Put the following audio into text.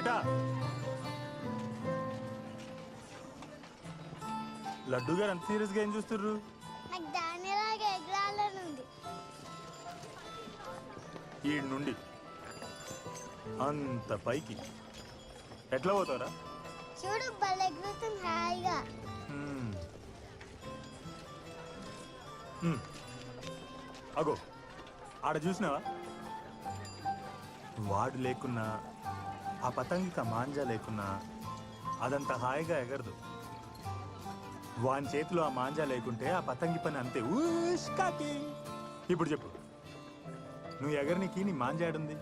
బేటా లడ్డు గారు అంత సీరియస్గా ఏం చూస్తుర్రు? నాకు దానిలాగా ఎగరాలనుంది. ఈ నుండి అంత పైకి ఎట్లా పోతారా? చూడు బల్ ఎగురుతుంది హాయిగా. అగో ఆడ చూసినావా? వాడు లేకున్నా ఆ పతంగిక మాంజా లేకున్నా అదంత హాయిగా ఎగరదు. వాని చేతిలో ఆ మాంజా లేకుంటే ఆ పతంగి పని అంతే ఊష్కాకి. ఇప్పుడు చెప్పు, నువ్వు ఎగరనికి నీ మాంజా ఏడుంది?